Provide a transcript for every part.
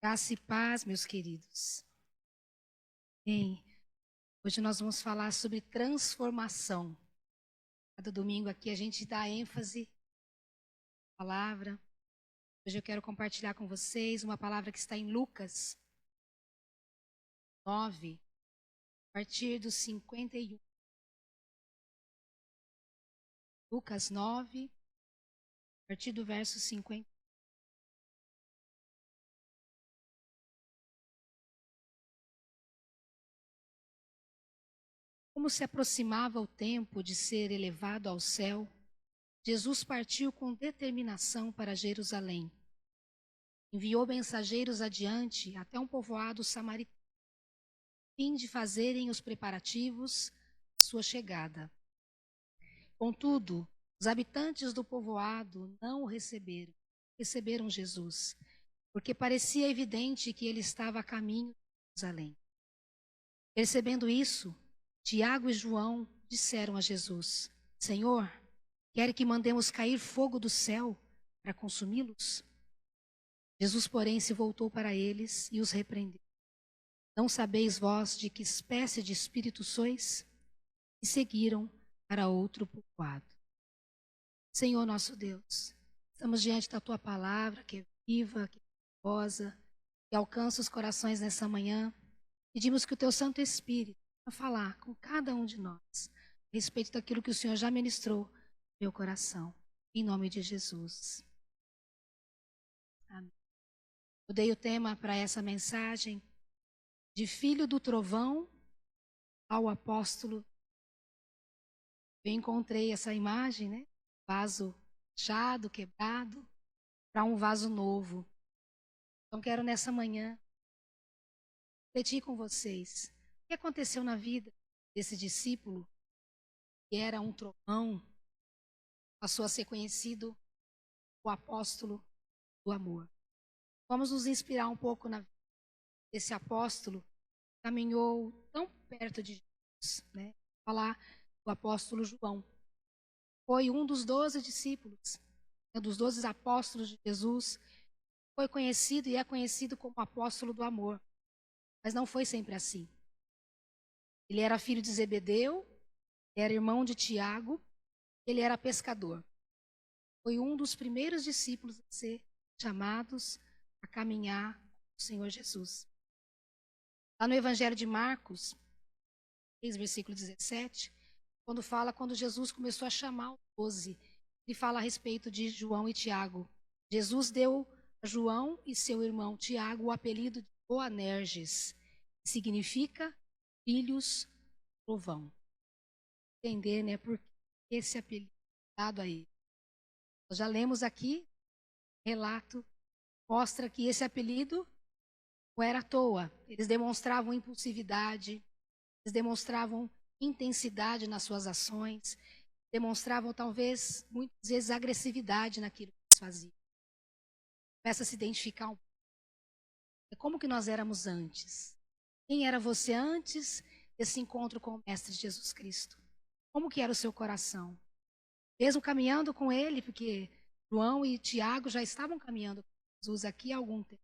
Graça e paz, meus queridos. Bem, hoje nós vamos falar sobre transformação. Cada domingo aqui a gente dá ênfase à palavra. Hoje eu quero compartilhar com vocês uma palavra que está em Lucas 9, a partir do 51. Lucas 9, a partir do verso 50. Como se aproximava o tempo de ser elevado ao céu, Jesus partiu com determinação para Jerusalém. Enviou mensageiros adiante até um povoado samaritano, a fim de fazerem os preparativos à sua chegada. Contudo, os habitantes do povoado não o receberam Jesus, porque parecia evidente que ele estava a caminho de Jerusalém. Percebendo isso, Tiago e João disseram a Jesus: Senhor, quer que mandemos cair fogo do céu para consumi-los? Jesus, porém, se voltou para eles e os repreendeu. Não sabeis vós de que espécie de espírito sois? E seguiram para outro povoado. Senhor nosso Deus, estamos diante da Tua palavra, que é viva, que é poderosa, que alcança os corações nessa manhã. Pedimos que o Teu Santo Espírito venha falar com cada um de nós a respeito daquilo que o Senhor já ministrou no meu coração. Em nome de Jesus. Amém. Eu dei o tema para essa mensagem de filho do trovão ao apóstolo. Eu encontrei essa imagem, né? Vaso fechado, quebrado, para um vaso novo. Então quero nessa manhã refletir com vocês o que aconteceu na vida desse discípulo que era um trovão, passou a ser conhecido o apóstolo do amor. Vamos nos inspirar um pouco na vida desse apóstolo que caminhou tão perto de Jesus, né? Falar do apóstolo João. Foi um dos 12 discípulos, dos 12 apóstolos de Jesus. Foi conhecido e é conhecido como apóstolo do amor. Mas não foi sempre assim. Ele era filho de Zebedeu, era irmão de Tiago, ele era pescador. Foi um dos primeiros discípulos a ser chamados a caminhar com o Senhor Jesus. Lá no Evangelho de Marcos, 6, versículo 17, quando Jesus começou a chamar os 12, ele fala a respeito de João e Tiago. Jesus deu a João e seu irmão Tiago o apelido de Boanerges, que significa filhos do trovão. Entender, né, por que esse apelido dado a ele. Nós já lemos aqui, relato, mostra que esse apelido não era à toa. Eles demonstravam impulsividade, eles demonstravam intensidade nas suas ações, demonstravam talvez, muitas vezes, agressividade naquilo que eles faziam. Começa a se identificar um pouco. É como que nós éramos antes. Quem era você antes desse encontro com o Mestre Jesus Cristo? Como que era o seu coração? Mesmo caminhando com ele, porque João e Tiago já estavam caminhando com Jesus aqui há algum tempo.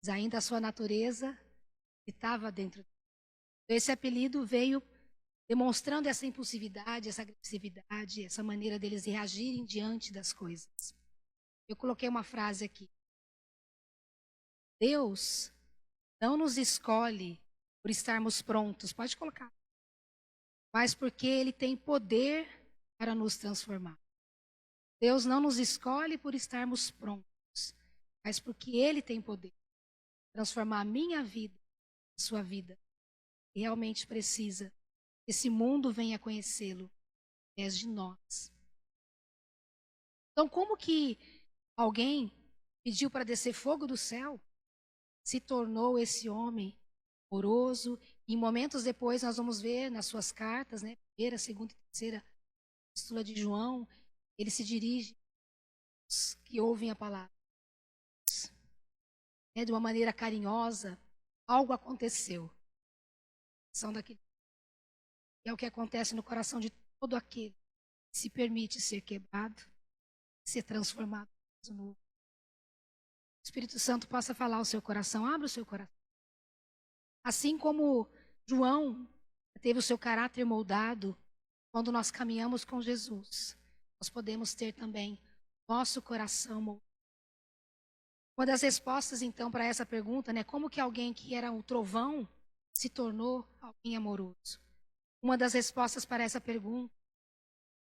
Mas ainda a sua natureza estava dentro dele. Esse apelido veio demonstrando essa impulsividade, essa agressividade, essa maneira deles reagirem diante das coisas. Eu coloquei uma frase aqui. Deus não nos escolhe por estarmos prontos, pode colocar, mas porque Ele tem poder para nos transformar. Deus não nos escolhe por estarmos prontos, mas porque Ele tem poder para transformar a minha vida, a sua vida. E realmente precisa que esse mundo venha conhecê-lo através de nós. Então, como que alguém pediu para descer fogo do céu, se tornou esse homem amoroso? Em momentos depois nós vamos ver nas suas cartas, né, primeira, segunda e terceira epístola de João, ele se dirige aos que ouvem a palavra, né, de uma maneira carinhosa. Algo aconteceu. É o que acontece no coração de todo aquele que se permite ser quebrado, ser transformado no novo. Espírito Santo possa falar ao seu coração. Abra o seu coração. Assim como João teve o seu caráter moldado quando nós caminhamos com Jesus, nós podemos ter também nosso coração moldado. Uma das respostas, então, para essa pergunta, né, como que alguém que era um trovão se tornou alguém amoroso? Uma das respostas para essa pergunta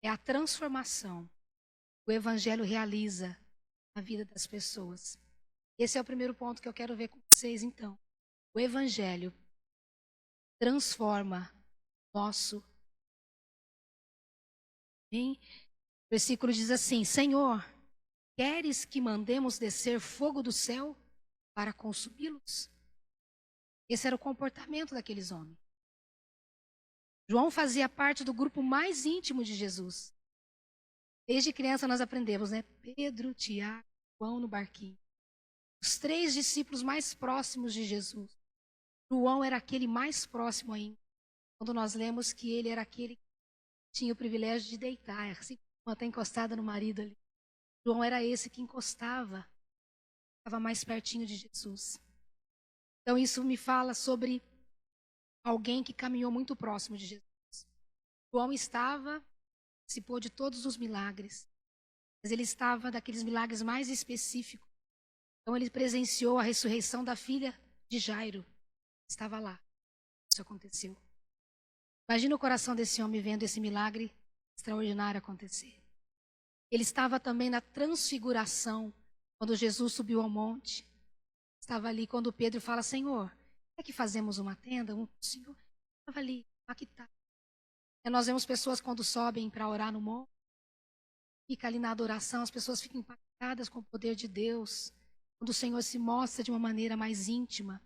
é a transformação que o Evangelho realiza na vida das pessoas. Esse é o primeiro ponto que eu quero ver com vocês, então. O Evangelho transforma nosso. Hein? O versículo diz assim: Senhor, queres que mandemos descer fogo do céu para consumi-los? Esse era o comportamento daqueles homens. João fazia parte do grupo mais íntimo de Jesus. Desde criança nós aprendemos, né? Pedro, Tiago, João no barquinho. Os 3 discípulos mais próximos de Jesus. João era aquele mais próximo ainda. Quando nós lemos que ele era aquele que tinha o privilégio de deitar, assim como está encostada no marido ali. João era esse que encostava, estava mais pertinho de Jesus. Então isso me fala sobre alguém que caminhou muito próximo de Jesus. João participou de todos os milagres, mas ele estava daqueles milagres mais específicos. Então ele presenciou a ressurreição da filha de Jairo. Estava lá. Isso aconteceu. Imagina o coração desse homem vendo esse milagre extraordinário acontecer. Ele estava também na transfiguração, quando Jesus subiu ao monte. Estava ali quando Pedro fala: Senhor, é que fazemos uma tenda? O Senhor estava ali, aqui está. Nós vemos pessoas quando sobem para orar no monte, fica ali na adoração, as pessoas ficam impactadas com o poder de Deus, quando o Senhor se mostra de uma maneira mais íntima.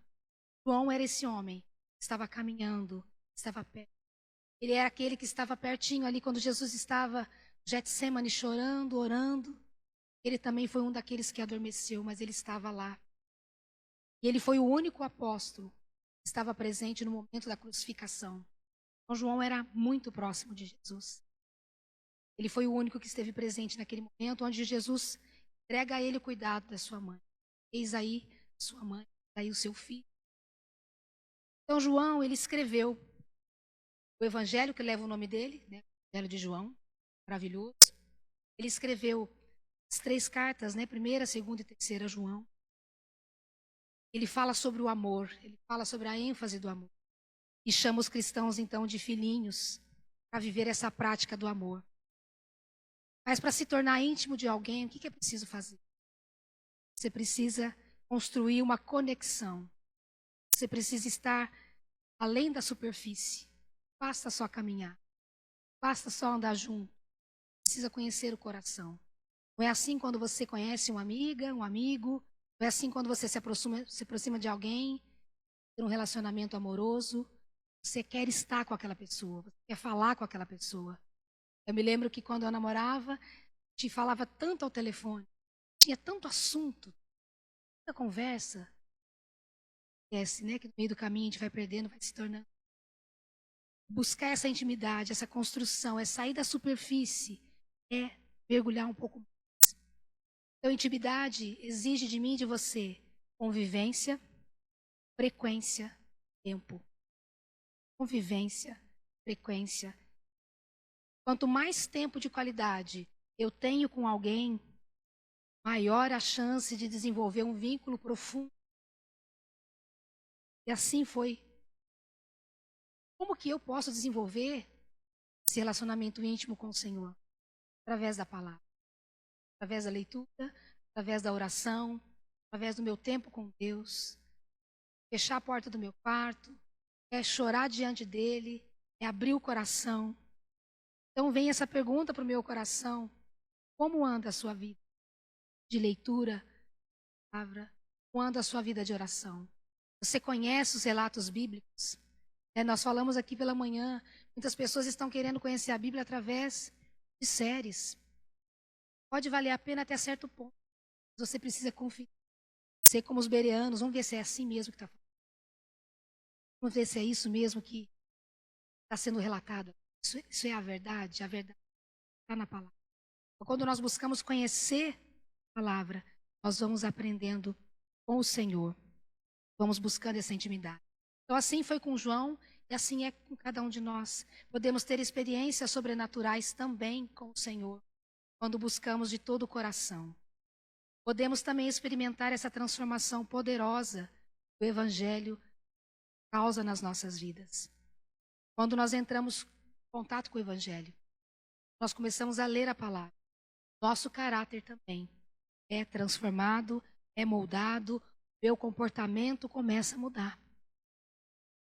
João era esse homem que estava caminhando, estava perto. Ele era aquele que estava pertinho ali quando Jesus estava no Getsemane chorando, orando. Ele também foi um daqueles que adormeceu, mas ele estava lá. E ele foi o único apóstolo que estava presente no momento da crucificação. Então, João era muito próximo de Jesus. Ele foi o único que esteve presente naquele momento onde Jesus entrega a ele o cuidado da sua mãe. Eis aí sua mãe, aí o seu filho. Então, João, ele escreveu o evangelho que leva o nome dele, né? O evangelho de João, maravilhoso. Ele escreveu as 3 cartas, né? 1ª, 2ª e 3ª João. Ele fala sobre o amor, ele fala sobre a ênfase do amor. E chama os cristãos, então, de filhinhos, para viver essa prática do amor. Mas para se tornar íntimo de alguém, o que é preciso fazer? Você precisa construir uma conexão. Você precisa estar além da superfície. Basta só caminhar. Basta só andar junto. Precisa conhecer o coração. Não é assim quando você conhece uma amiga, um amigo. Não é assim quando você se aproxima de alguém, ter um relacionamento amoroso. Você quer estar com aquela pessoa, você quer falar com aquela pessoa. Eu me lembro que quando eu namorava, te falava tanto ao telefone, tinha tanto assunto, tanta conversa. Esquece, né, que no meio do caminho a gente vai perdendo, vai se tornando. Buscar essa intimidade, essa construção, é sair da superfície, é mergulhar um pouco mais. Então, intimidade exige de mim e de você convivência, frequência, tempo. Convivência, frequência. Quanto mais tempo de qualidade eu tenho com alguém, maior a chance de desenvolver um vínculo profundo. E assim foi. Como que eu posso desenvolver esse relacionamento íntimo com o Senhor? Através da palavra, através da leitura, através da oração, através do meu tempo com Deus. Fechar a porta do meu quarto, é chorar diante dele, é abrir o coração. Então vem essa pergunta para o meu coração: como anda a sua vida de leitura, palavra? Como anda a sua vida de oração? Você conhece os relatos bíblicos? Nós falamos aqui pela manhã, muitas pessoas estão querendo conhecer a Bíblia através de séries. Pode valer a pena até certo ponto. Você precisa confiar. Ser como os bereanos, vamos ver se é assim mesmo que está falando. Vamos ver se é isso mesmo que está sendo relatado. Isso é a verdade está na palavra. Quando nós buscamos conhecer a palavra, nós vamos aprendendo com o Senhor. Vamos buscando essa intimidade. Então, assim foi com João e assim é com cada um de nós. Podemos ter experiências sobrenaturais também com o Senhor, quando buscamos de todo o coração. Podemos também experimentar essa transformação poderosa que o Evangelho causa nas nossas vidas. Quando nós entramos em contato com o Evangelho, nós começamos a ler a palavra. Nosso caráter também é transformado, é moldado, meu comportamento começa a mudar.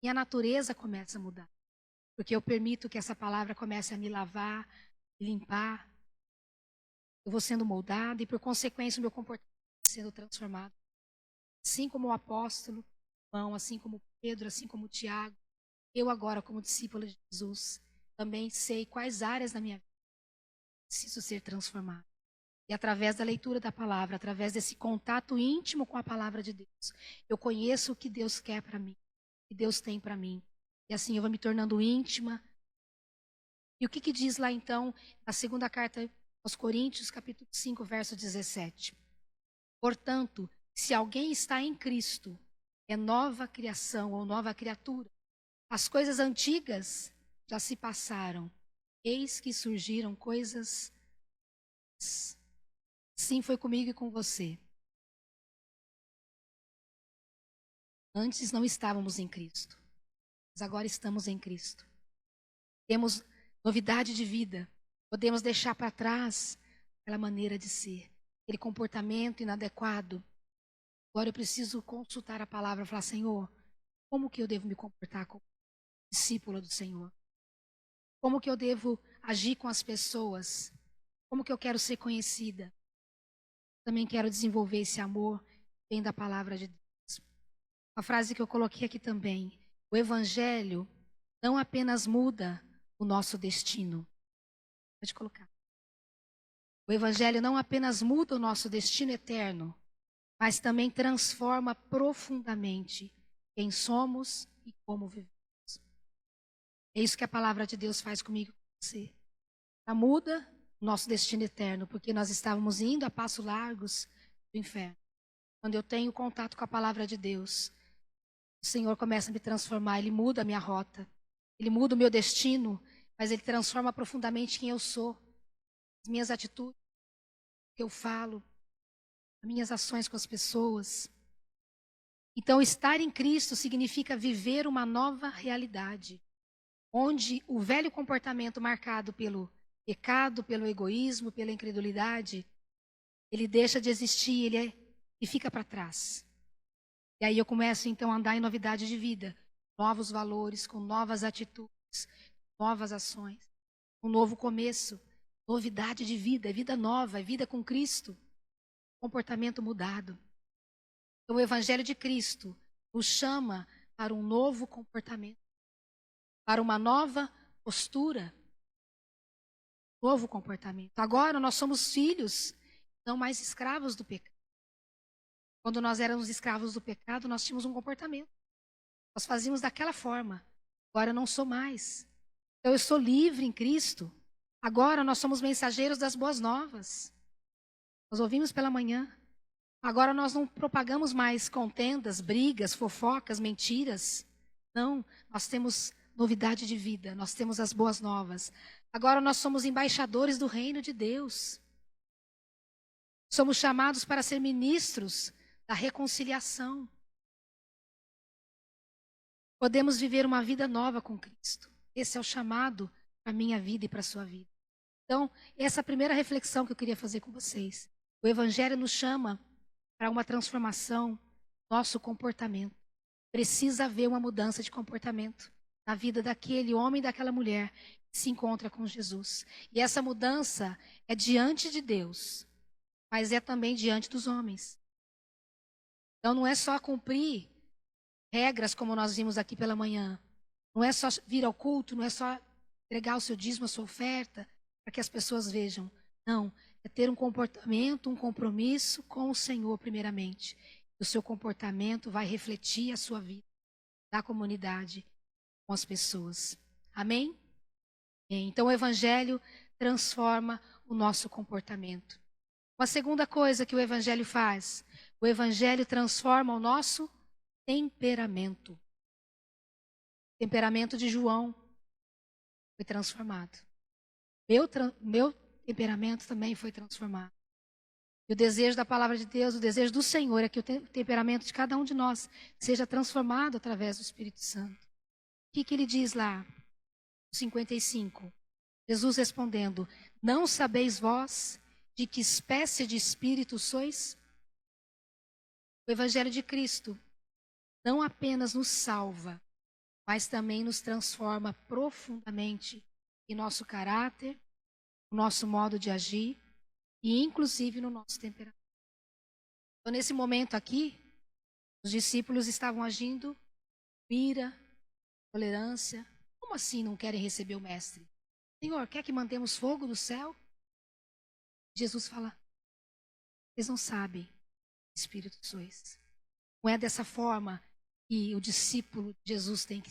Minha natureza começa a mudar. Porque eu permito que essa palavra comece a me lavar, me limpar. Eu vou sendo moldado e, por consequência, o meu comportamento vai sendo transformado. Assim como o apóstolo João, assim como Pedro, assim como Tiago, eu agora, como discípula de Jesus, também sei quais áreas da minha vida preciso ser transformada. E através da leitura da palavra, através desse contato íntimo com a palavra de Deus, eu conheço o que Deus quer para mim, o que Deus tem para mim. E assim eu vou me tornando íntima. E o que diz lá então, na segunda carta aos Coríntios, capítulo 5, verso 17? Portanto, se alguém está em Cristo, é nova criação ou nova criatura. As coisas antigas já se passaram, eis que surgiram coisas. Sim, foi comigo e com você. Antes não estávamos em Cristo, mas agora estamos em Cristo. Temos novidade de vida. Podemos deixar para trás aquela maneira de ser, aquele comportamento inadequado. Agora eu preciso consultar a palavra e falar, Senhor, como que eu devo me comportar como discípula do Senhor? Como que eu devo agir com as pessoas? Como que eu quero ser conhecida? Também quero desenvolver esse amor que vem da palavra de Deus. Uma frase que eu coloquei aqui também. O Evangelho não apenas muda o nosso destino. Pode colocar. O Evangelho não apenas muda o nosso destino eterno, mas também transforma profundamente quem somos e como vivemos. É isso que a palavra de Deus faz comigo e com você. Ela muda o nosso destino eterno, porque nós estávamos indo a passos largos do inferno. Quando eu tenho contato com a palavra de Deus, o Senhor começa a me transformar, Ele muda a minha rota, Ele muda o meu destino, mas Ele transforma profundamente quem eu sou, as minhas atitudes, o que eu falo, as minhas ações com as pessoas. Então, estar em Cristo significa viver uma nova realidade, onde o velho comportamento marcado pelo pecado, pelo egoísmo, pela incredulidade, ele deixa de existir, e fica para trás. E aí eu começo então a andar em novidade de vida, novos valores, com novas atitudes, novas ações, um novo começo, novidade de vida, é vida nova, é vida com Cristo, comportamento mudado. Então, o Evangelho de Cristo nos chama para um novo comportamento, para uma nova postura, novo comportamento. Agora nós somos filhos, não mais escravos do pecado. Quando nós éramos escravos do pecado, nós tínhamos um comportamento. Nós fazíamos daquela forma. Agora eu não sou mais. Então eu sou livre em Cristo. Agora nós somos mensageiros das boas novas. Nós ouvimos pela manhã. Agora nós não propagamos mais contendas, brigas, fofocas, mentiras. Não, nós temos novidade de vida, nós temos as boas novas. Agora nós somos embaixadores do reino de Deus. Somos chamados para ser ministros da reconciliação. Podemos viver uma vida nova com Cristo. Esse é o chamado para a minha vida e para a sua vida. Então, essa é a primeira reflexão que eu queria fazer com vocês. O Evangelho nos chama para uma transformação, nosso comportamento. Precisa haver uma mudança de comportamento na vida daquele homem e daquela mulher que se encontra com Jesus. E essa mudança é diante de Deus, mas é também diante dos homens. Então não é só cumprir regras como nós vimos aqui pela manhã. Não é só vir ao culto, não é só entregar o seu dízimo, a sua oferta, para que as pessoas vejam. Não, é ter um comportamento, um compromisso com o Senhor primeiramente. O seu comportamento vai refletir a sua vida, da comunidade, com as pessoas. Amém? Então o Evangelho transforma o nosso comportamento. Uma segunda coisa que o Evangelho faz, O Evangelho transforma o nosso temperamento. O temperamento de João foi transformado. Meu temperamento também foi transformado. E o desejo da palavra de Deus, o desejo do Senhor é que o temperamento de cada um de nós seja transformado através do Espírito Santo. O que ele diz lá? 55. Jesus respondendo: não sabeis vós de que espécie de espírito sois? O Evangelho de Cristo não apenas nos salva, mas também nos transforma profundamente em nosso caráter, no nosso modo de agir e inclusive no nosso temperamento. Então, nesse momento aqui, os discípulos estavam agindo com ira, tolerância. Como assim não querem receber o Mestre? Senhor, quer que mantemos fogo do céu? Jesus fala: vocês não sabem que espírito sois. Não é dessa forma que o discípulo de Jesus tem que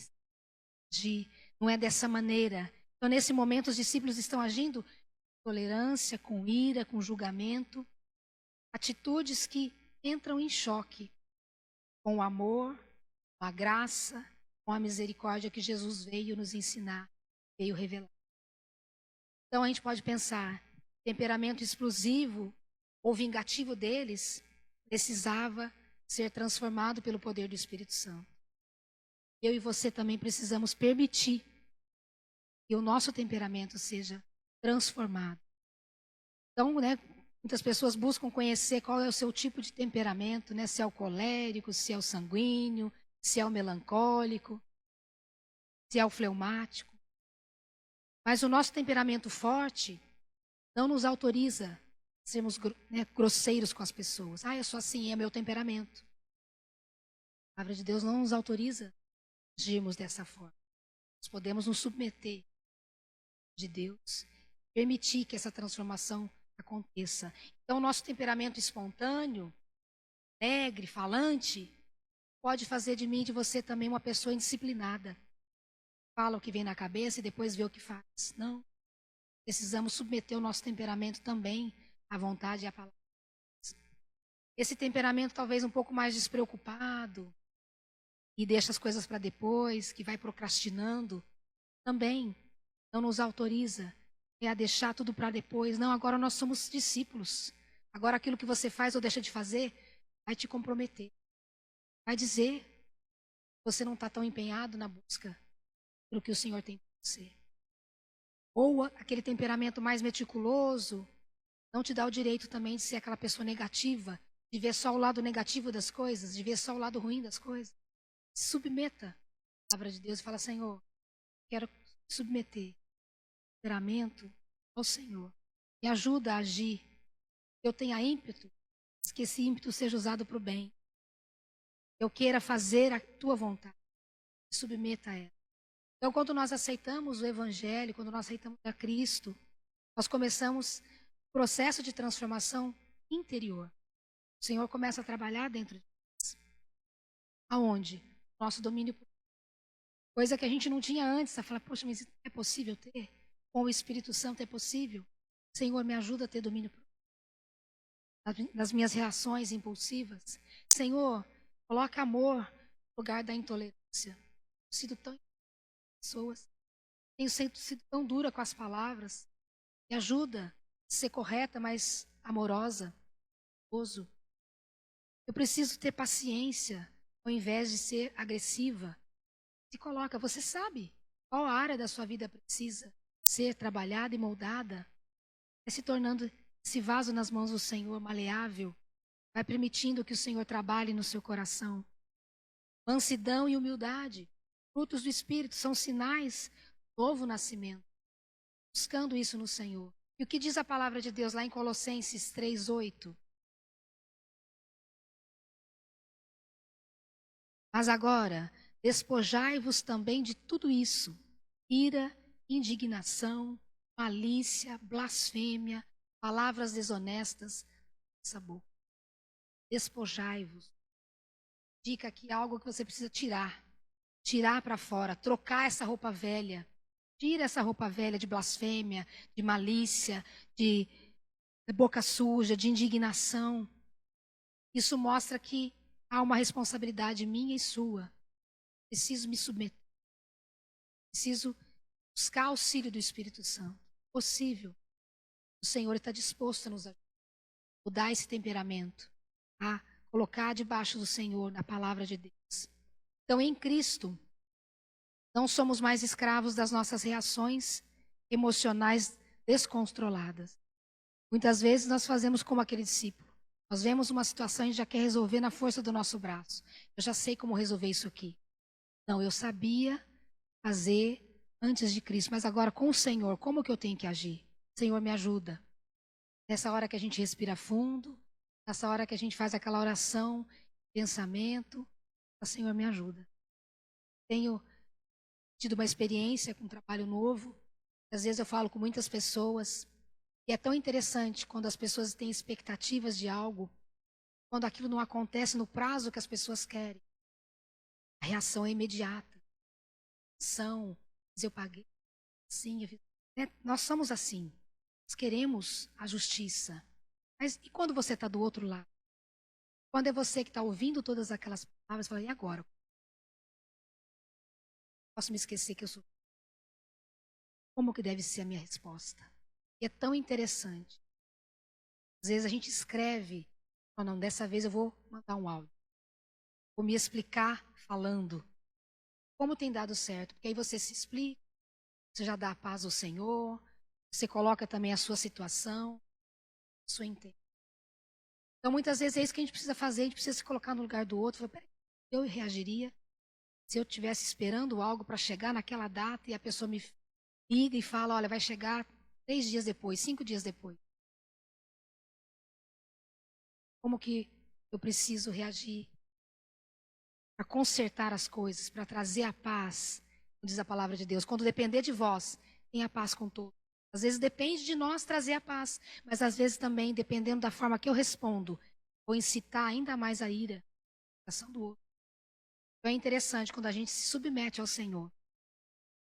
agir. Não é dessa maneira. Então, nesse momento, os discípulos estão agindo com tolerância, com ira, com julgamento. Atitudes que entram em choque com o amor, com a graça, com a misericórdia que Jesus veio nos ensinar, veio revelar. Então, a gente pode pensar, o temperamento explosivo ou vingativo deles precisava ser transformado pelo poder do Espírito Santo. Eu e você também precisamos permitir que o nosso temperamento seja transformado. Então, muitas pessoas buscam conhecer qual é o seu tipo de temperamento, se é o colérico, se é o sanguíneo, se é o melancólico, se é o fleumático. Mas o nosso temperamento forte não nos autoriza a sermos grosseiros com as pessoas. Eu sou assim, é meu temperamento. A palavra de Deus não nos autoriza a agirmos dessa forma. Nós podemos nos submeter de Deus, permitir que essa transformação aconteça. Então, o nosso temperamento espontâneo, alegre, falante, pode fazer de mim e de você também uma pessoa indisciplinada. Fala o que vem na cabeça e depois vê o que faz. Não. Precisamos submeter o nosso temperamento também à vontade e à palavra. Esse temperamento talvez um pouco mais despreocupado e deixa as coisas para depois, que vai procrastinando, também não nos autoriza a deixar tudo para depois. Não, agora nós somos discípulos. Agora aquilo que você faz ou deixa de fazer vai te comprometer. Vai dizer que você não está tão empenhado na busca pelo que o Senhor tem para você. Ou aquele temperamento mais meticuloso não te dá o direito também de ser aquela pessoa negativa, de ver só o lado negativo das coisas, de ver só o lado ruim das coisas. Se submeta à palavra de Deus e fala: Senhor, quero submeter o temperamento ao Senhor. Me ajuda a agir. Eu tenha ímpeto, que esse ímpeto seja usado para o bem. Eu queira fazer a tua vontade. Me submeta a ela. Então, quando nós aceitamos o Evangelho, quando nós aceitamos a Cristo, nós começamos o processo de transformação interior. O Senhor começa a trabalhar dentro de nós. Aonde? Nosso domínio. Coisa que a gente não tinha antes. Você fala: poxa, mas é possível ter? Com o Espírito Santo é possível? Senhor, me ajuda a ter domínio nas minhas reações impulsivas. Senhor, coloca amor no lugar da intolerância. Tenho sido tão pessoas. Tenho sido tão dura com as palavras. Me ajuda a ser correta, mas amorosa. Eu preciso ter paciência ao invés de ser agressiva. Se coloca, você sabe qual área da sua vida precisa ser trabalhada e moldada. Vai se tornando esse vaso nas mãos do Senhor, maleável. Vai permitindo que o Senhor trabalhe no seu coração. Mansidão e humildade, frutos do Espírito, são sinais do novo nascimento. Buscando isso no Senhor. E o que diz a palavra de Deus lá em Colossenses 3:8? Mas agora, despojai-vos também de tudo isso: ira, indignação, malícia, blasfêmia, palavras desonestas, essa boca. Despojai-vos. Dica aqui algo que você precisa tirar. Tirar para fora, trocar essa roupa velha. Tira essa roupa velha de blasfêmia, de malícia, de boca suja, de indignação. Isso mostra que há uma responsabilidade minha e sua. Preciso me submeter. Preciso buscar auxílio do Espírito Santo. Possível. O Senhor está disposto a nos ajudar, mudar esse temperamento, a colocar debaixo do Senhor, na palavra de Deus. Então, em Cristo, não somos mais escravos das nossas reações emocionais descontroladas. Muitas vezes nós fazemos como aquele discípulo. Nós vemos uma situação e já quer resolver na força do nosso braço. Eu já sei como resolver isso aqui. Não, eu sabia fazer antes de Cristo, mas agora com o Senhor, como que eu tenho que agir? Senhor, me ajuda. Nessa hora que a gente respira fundo, nessa hora que a gente faz aquela oração, pensamento, o Senhor me ajuda. Tenho tido uma experiência com um trabalho novo. Às vezes eu falo com muitas pessoas e é tão interessante quando as pessoas têm expectativas de algo, quando aquilo não acontece no prazo que as pessoas querem. A reação é imediata. Mas eu paguei. Sim, nós somos assim. Nós queremos a justiça. Mas e quando você está do outro lado? Quando é você que está ouvindo todas aquelas palavras, fala, e agora? Posso me esquecer que eu sou? Como que deve ser a minha resposta? E é tão interessante. Às vezes a gente escreve, oh, não, dessa vez eu vou mandar um áudio. Vou me explicar falando. Como tem dado certo? Porque aí você se explica, você já dá a paz ao Senhor, você coloca também a sua situação, a sua intenção. Então, muitas vezes é isso que a gente precisa fazer, a gente precisa se colocar no lugar do outro. Peraí, eu reagiria se eu estivesse esperando algo para chegar naquela data e a pessoa me liga e fala, olha, vai chegar 3 dias depois, 5 dias depois. Como que eu preciso reagir para consertar as coisas, para trazer a paz, diz a palavra de Deus. Quando depender de vós, tenha paz com todos. Às vezes depende de nós trazer a paz, mas às vezes também, dependendo da forma que eu respondo, vou incitar ainda mais a ira, a ação do outro. Então é interessante quando a gente se submete ao Senhor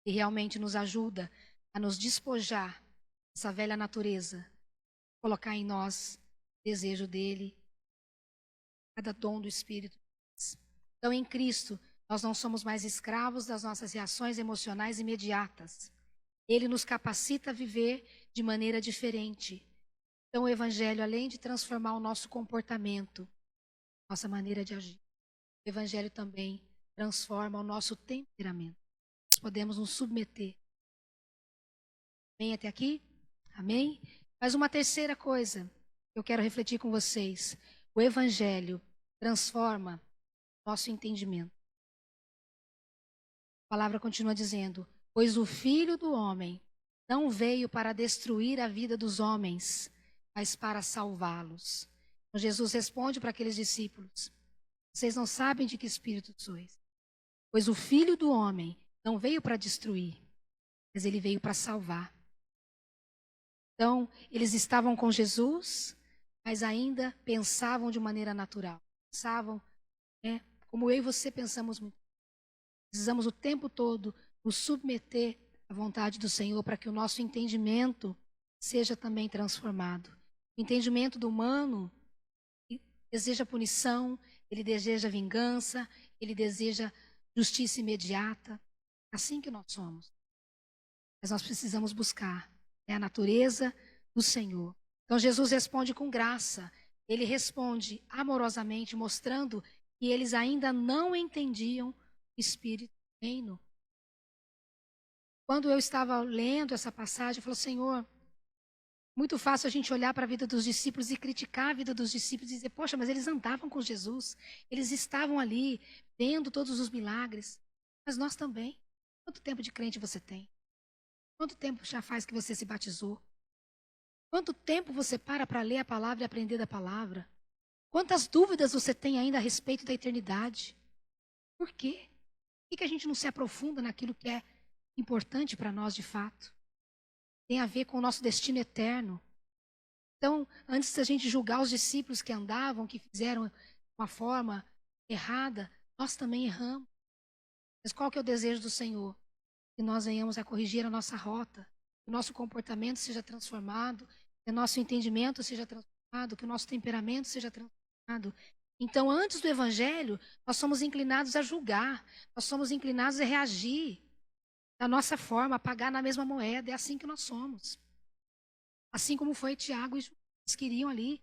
e realmente nos ajuda a nos despojar dessa velha natureza, colocar em nós o desejo dele, cada dom do Espírito. Então, em Cristo, nós não somos mais escravos das nossas reações emocionais imediatas. Ele nos capacita a viver de maneira diferente. Então, o Evangelho, além de transformar o nosso comportamento, nossa maneira de agir, o Evangelho também transforma o nosso temperamento. Nós podemos nos submeter. Amém até aqui? Amém? Mas uma terceira coisa que eu quero refletir com vocês. O Evangelho transforma nosso entendimento. A palavra continua dizendo, pois o Filho do Homem não veio para destruir a vida dos homens, mas para salvá-los. Então, Jesus responde para aqueles discípulos, vocês não sabem de que espírito sois. Pois o Filho do Homem não veio para destruir, mas ele veio para salvar. Então, eles estavam com Jesus, mas ainda pensavam de maneira natural. Pensavam, como eu e você pensamos muito. Precisamos o tempo todo nos submeter à vontade do Senhor para que o nosso entendimento seja também transformado. O entendimento do humano deseja punição, ele deseja vingança, ele deseja justiça imediata. Assim que nós somos. Mas nós precisamos buscar a natureza do Senhor. Então Jesus responde com graça. Ele responde amorosamente, mostrando que eles ainda não entendiam o Espírito do Reino. Quando eu estava lendo essa passagem, eu falei, Senhor, muito fácil a gente olhar para a vida dos discípulos e criticar a vida dos discípulos e dizer, poxa, mas eles andavam com Jesus, eles estavam ali vendo todos os milagres, mas nós também. Quanto tempo de crente você tem? Quanto tempo já faz que você se batizou? Quanto tempo você para ler a palavra e aprender da palavra? Quantas dúvidas você tem ainda a respeito da eternidade? Por quê? Por que a gente não se aprofunda naquilo que é importante para nós de fato? Tem a ver com o nosso destino eterno. Então, antes da gente julgar os discípulos que andavam, que fizeram de uma forma errada, nós também erramos. Mas qual que é o desejo do Senhor? Que nós venhamos a corrigir a nossa rota, que o nosso comportamento seja transformado, que o nosso entendimento seja transformado, que o nosso temperamento seja transformado, Então, antes do evangelho, nós somos inclinados a julgar, nós somos inclinados a reagir da nossa forma, a pagar na mesma moeda. É assim que nós somos. Assim como foi Tiago e João. Eles queriam ali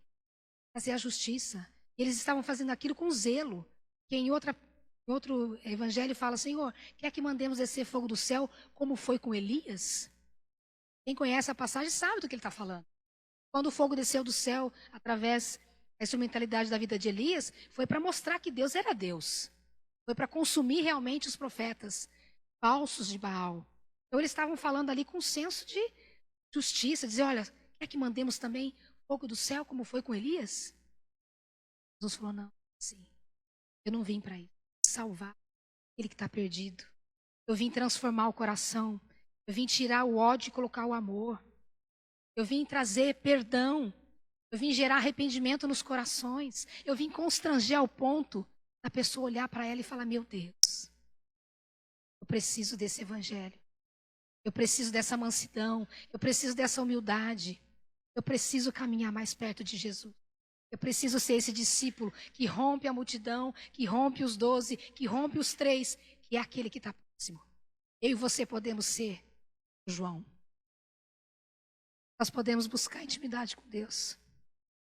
fazer a justiça. E eles estavam fazendo aquilo com zelo. Que em outro evangelho fala, Senhor, quer que mandemos descer fogo do céu, como foi com Elias? Quem conhece a passagem sabe do que ele está falando. Quando o fogo desceu do céu, através da instrumentalidade da vida de Elias, foi para mostrar que Deus era Deus. Foi para consumir realmente os profetas falsos de Baal. Então eles estavam falando ali com um senso de justiça, dizer, olha, quer que mandemos também fogo do céu, como foi com Elias? Jesus falou, não, sim, eu não vim para isso, salvar aquele que está perdido. Eu vim transformar o coração, eu vim tirar o ódio e colocar o amor. Eu vim trazer perdão, eu vim gerar arrependimento nos corações, eu vim constranger ao ponto da pessoa olhar para ela e falar, meu Deus, eu preciso desse evangelho. Eu preciso dessa mansidão, eu preciso dessa humildade, eu preciso caminhar mais perto de Jesus. Eu preciso ser esse discípulo que rompe a multidão, que rompe os 12, que rompe os 3, que é aquele que está próximo. Eu e você podemos ser João. Nós podemos buscar intimidade com Deus.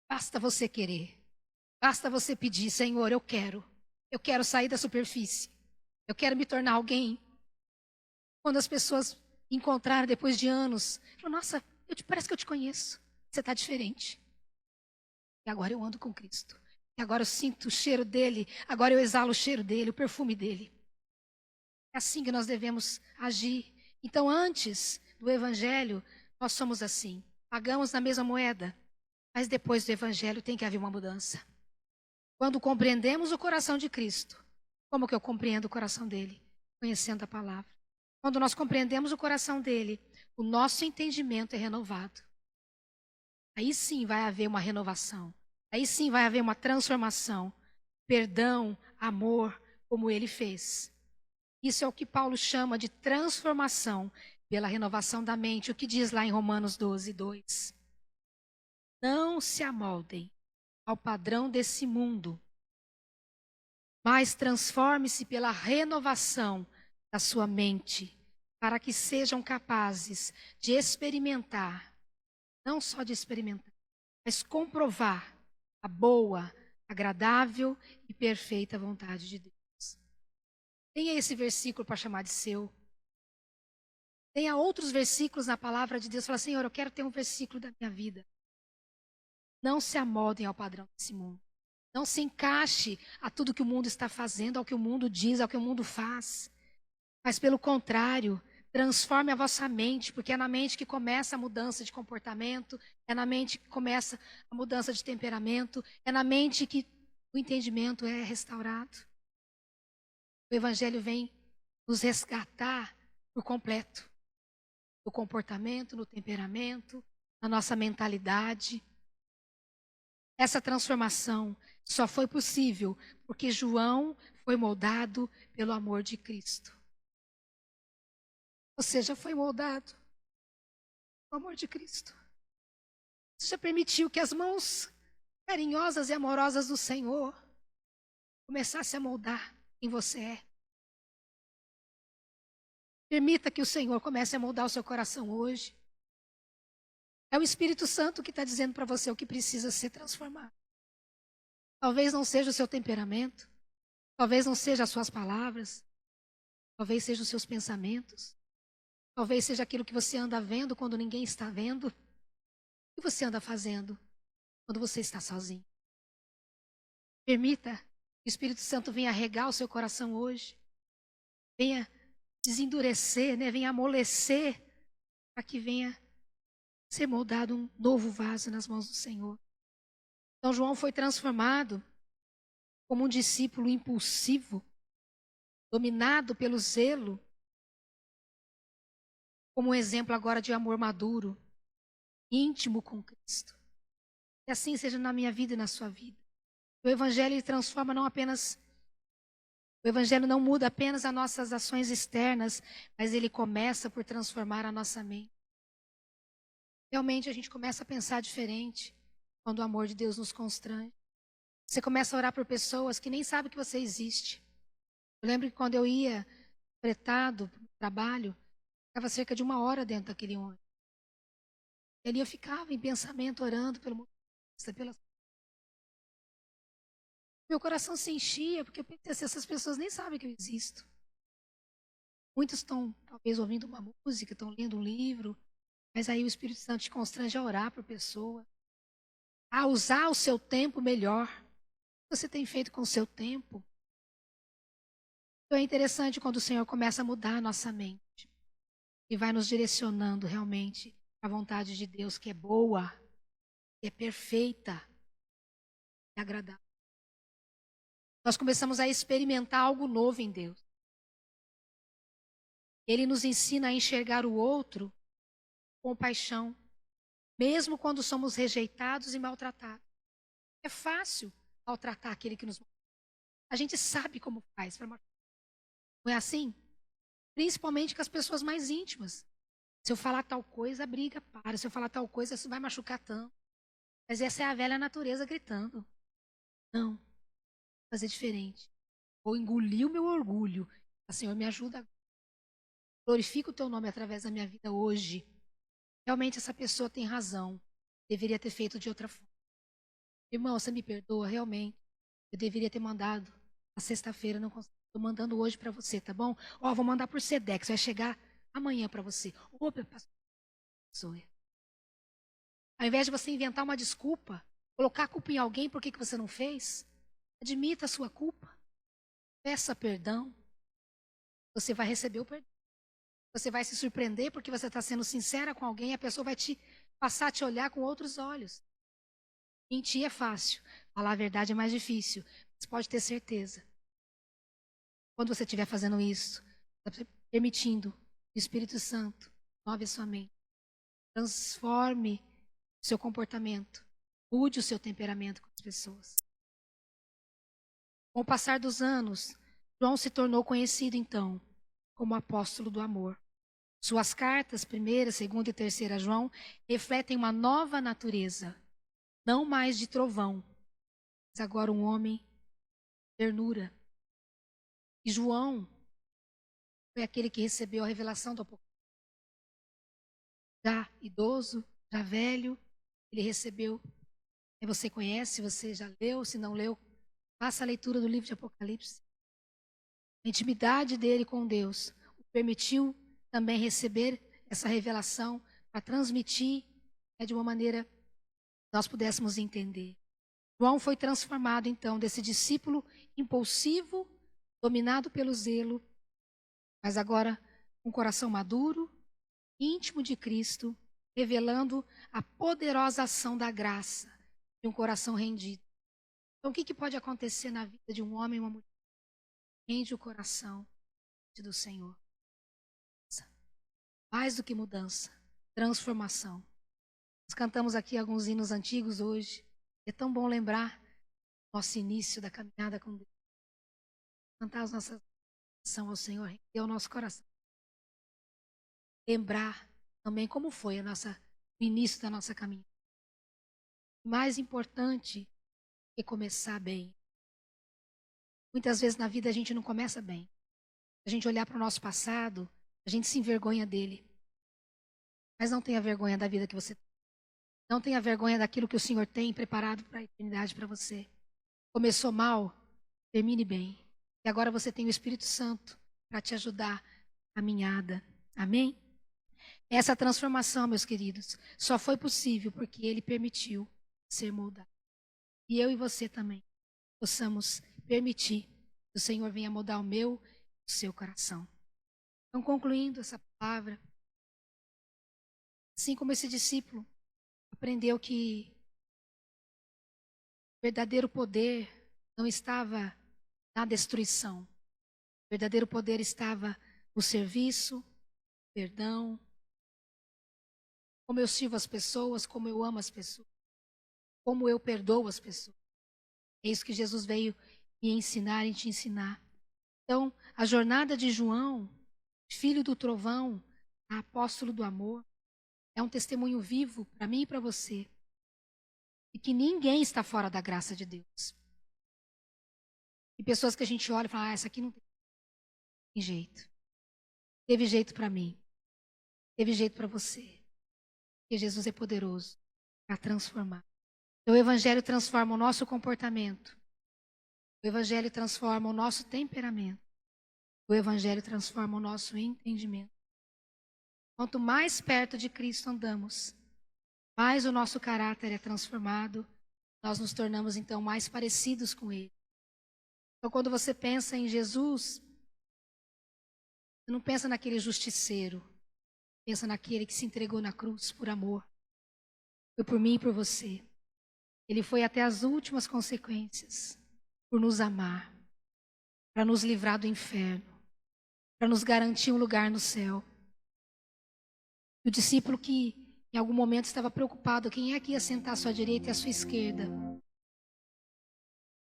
Basta você querer. Basta você pedir, Senhor, eu quero. Eu quero sair da superfície. Eu quero me tornar alguém. Quando as pessoas encontrarem depois de anos, falam, nossa, parece que eu te conheço. Você está diferente. E agora eu ando com Cristo. E agora eu sinto o cheiro dele. Agora eu exalo o cheiro dele, o perfume dele. É assim que nós devemos agir. Então, antes do evangelho, nós somos assim. Pagamos na mesma moeda. Mas depois do evangelho tem que haver uma mudança. Quando compreendemos o coração de Cristo, como que eu compreendo o coração dele? Conhecendo a palavra. Quando nós compreendemos o coração dele, o nosso entendimento é renovado. Aí sim vai haver uma renovação. Aí sim vai haver uma transformação. Perdão, amor, como ele fez. Isso é o que Paulo chama de transformação pela renovação da mente. O que diz lá em Romanos 12, 2. Não se amoldem ao padrão desse mundo, mas transforme-se pela renovação da sua mente, para que sejam capazes de experimentar, não só de experimentar, mas comprovar a boa, agradável e perfeita vontade de Deus. Tenha esse versículo para chamar de seu. Tenha outros versículos na palavra de Deus. Fala, Senhor, eu quero ter um versículo da minha vida. Não se amoldem ao padrão desse mundo. Não se encaixe a tudo que o mundo está fazendo, ao que o mundo diz, ao que o mundo faz. Mas, pelo contrário, transforme a vossa mente, porque é na mente que começa a mudança de comportamento, é na mente que começa a mudança de temperamento, é na mente que o entendimento é restaurado. O Evangelho vem nos resgatar por completo. No comportamento, no temperamento, na nossa mentalidade. Essa transformação só foi possível porque João foi moldado pelo amor de Cristo. Você já foi moldado pelo amor de Cristo. Você já permitiu que as mãos carinhosas e amorosas do Senhor começassem a moldar quem você é. Permita que o Senhor comece a moldar o seu coração hoje. É o Espírito Santo que está dizendo para você o que precisa ser transformado. Talvez não seja o seu temperamento, talvez não seja as suas palavras, talvez sejam os seus pensamentos, talvez seja aquilo que você anda vendo quando ninguém está vendo. O que você anda fazendo quando você está sozinho? Permita que o Espírito Santo venha regar o seu coração hoje, venha desendurecer, né? Venha amolecer, para que venha ser moldado um novo vaso nas mãos do Senhor. Então João foi transformado como um discípulo impulsivo, dominado pelo zelo, como um exemplo agora de amor maduro, íntimo com Cristo. Que assim seja na minha vida e na sua vida. O Evangelho transforma não apenas, o Evangelho não muda apenas as nossas ações externas, mas ele começa por transformar a nossa mente. Realmente a gente começa a pensar diferente quando o amor de Deus nos constrange. Você começa a orar por pessoas que nem sabem que você existe. Eu lembro que quando eu ia fretado para o trabalho, ficava cerca de 1 hora dentro daquele ônibus. E ali eu ficava em pensamento, orando pelo motorista, meu coração se enchia, porque eu pensei assim, essas pessoas nem sabem que eu existo. Muitos estão, talvez, ouvindo uma música, estão lendo um livro, mas aí o Espírito Santo te constrange a orar por pessoa, a usar o seu tempo melhor. O que você tem feito com o seu tempo? Então é interessante quando o Senhor começa a mudar a nossa mente e vai nos direcionando realmente à vontade de Deus, que é boa, que é perfeita e agradável. Nós começamos a experimentar algo novo em Deus. Ele nos ensina a enxergar o outro com paixão, mesmo quando somos rejeitados e maltratados. É fácil maltratar aquele que nos maltrata. A gente sabe como faz para maltratar. Não é assim? Principalmente com as pessoas mais íntimas. Se eu falar tal coisa, a briga para. Se eu falar tal coisa, isso vai machucar tanto. Mas essa é a velha natureza gritando. Não, vou fazer diferente. Vou engolir o meu orgulho. Senhor, me ajuda. Glorifica o teu nome através da minha vida hoje. Realmente essa pessoa tem razão. Deveria ter feito de outra forma. Irmão, você me perdoa, realmente. Eu deveria ter mandado na sexta-feira, não consegui. Estou mandando hoje para você, tá bom? Ó, vou mandar por Sedex, vai chegar amanhã para você. Opa, pastor. Ao invés de você inventar uma desculpa, colocar a culpa em alguém, por que você não fez? Admita a sua culpa. Peça perdão. Você vai receber o perdão. Você vai se surpreender porque você está sendo sincera com alguém e a pessoa vai te passar a te olhar com outros olhos. Mentir é fácil. Falar a verdade é mais difícil. Você pode ter certeza. Quando você estiver fazendo isso, está permitindo que o Espírito Santo move a sua mente. Transforme o seu comportamento. Mude o seu temperamento com as pessoas. Com o passar dos anos, João se tornou conhecido, então, como apóstolo do amor. Suas cartas, 1ª, 2ª e 3ª João, refletem uma nova natureza, não mais de trovão, mas agora um homem de ternura. E João foi aquele que recebeu a revelação do Apocalipse. Já idoso, já velho, ele recebeu. Você conhece, você já leu, se não leu, faça a leitura do livro de Apocalipse. A intimidade dele com Deus o permitiu também receber essa revelação para transmitir de uma maneira que nós pudéssemos entender. João foi transformado, então, desse discípulo impulsivo, dominado pelo zelo, mas agora com um coração maduro, íntimo de Cristo, revelando a poderosa ação da graça de um coração rendido. Então, o que pode acontecer na vida de um homem e uma mulher? Rende o coração do Senhor. Mais do que mudança, transformação. Nós cantamos aqui alguns hinos antigos hoje. É tão bom lembrar nosso início da caminhada com Deus. Cantar as nossas orações ao Senhor, render o nosso coração. Lembrar também como foi o início da nossa caminhada. O mais importante é começar bem. Muitas vezes na vida a gente não começa bem. Se a gente olhar para o nosso passado, a gente se envergonha dele. Mas não tenha vergonha da vida que você tem. Não tenha vergonha daquilo que o Senhor tem preparado para a eternidade para você. Começou mal, termine bem. E agora você tem o Espírito Santo para te ajudar a caminhada. Amém? Essa transformação, meus queridos, só foi possível porque Ele permitiu ser moldado. E eu e você também possamos permitir que o Senhor venha moldar o meu e o seu coração. Então, concluindo essa palavra, assim como esse discípulo aprendeu que o verdadeiro poder não estava na destruição. O verdadeiro poder estava no serviço, perdão, como eu sirvo as pessoas, como eu amo as pessoas, como eu perdoo as pessoas. É isso que Jesus veio me ensinar e te ensinar. Então, a jornada de João, filho do trovão, apóstolo do amor, é um testemunho vivo para mim e para você. E que ninguém está fora da graça de Deus. E pessoas que a gente olha e fala, essa aqui não tem jeito. Teve jeito para mim. Teve jeito para você. Porque Jesus é poderoso para transformar. Então, o Evangelho transforma o nosso comportamento. O Evangelho transforma o nosso temperamento. O Evangelho transforma o nosso entendimento. Quanto mais perto de Cristo andamos, mais o nosso caráter é transformado. Nós nos tornamos, então, mais parecidos com Ele. Então, quando você pensa em Jesus, você não pensa naquele justiceiro. Pensa naquele que se entregou na cruz por amor. Foi por mim e por você. Ele foi até as últimas consequências por nos amar, para nos livrar do inferno, para nos garantir um lugar no céu. O discípulo que em algum momento estava preocupado, quem é que ia sentar à sua direita e à sua esquerda?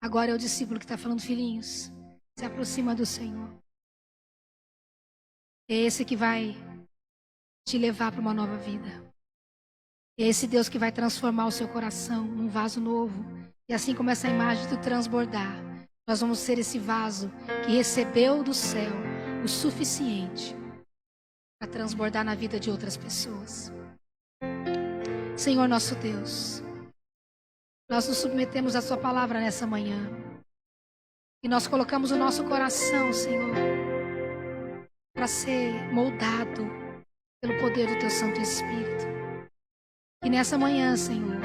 Agora é o discípulo que está falando, filhinhos, se aproxima do Senhor. É esse que vai te levar para uma nova vida. É esse Deus que vai transformar o seu coração num vaso novo. E assim como essa imagem do transbordar, nós vamos ser esse vaso que recebeu do céu o suficiente para transbordar na vida de outras pessoas. Senhor nosso Deus, nós nos submetemos à sua palavra nessa manhã. E nós colocamos o nosso coração, Senhor, para ser moldado pelo poder do teu Santo Espírito. E nessa manhã, Senhor,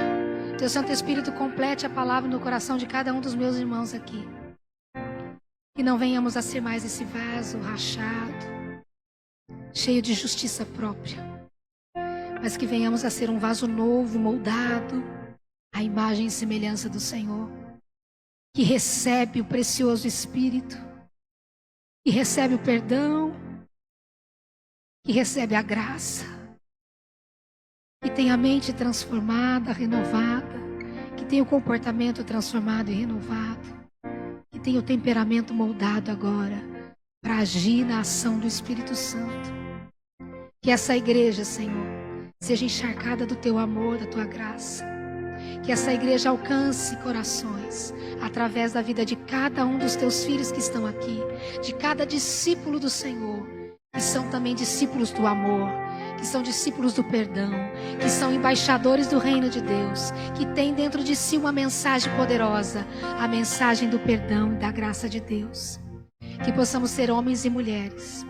teu Santo Espírito complete a palavra no coração de cada um dos meus irmãos aqui. Que não venhamos a ser mais esse vaso rachado, cheio de justiça própria, mas que venhamos a ser um vaso novo, moldado à imagem e semelhança do Senhor, que recebe o precioso Espírito, que recebe o perdão, que recebe a graça, que tem a mente transformada, renovada, que tem o comportamento transformado e renovado, que tem o temperamento moldado agora para agir na ação do Espírito Santo. Que essa igreja, Senhor, seja encharcada do teu amor, da tua graça. Que essa igreja alcance corações através da vida de cada um dos teus filhos que estão aqui, de cada discípulo do Senhor, que são também discípulos do amor, que são discípulos do perdão, que são embaixadores do reino de Deus, que têm dentro de si uma mensagem poderosa, a mensagem do perdão e da graça de Deus. Que possamos ser homens e mulheres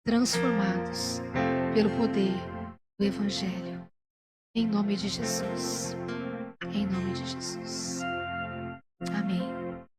transformados pelo poder do Evangelho. Em nome de Jesus. Em nome de Jesus. Amém.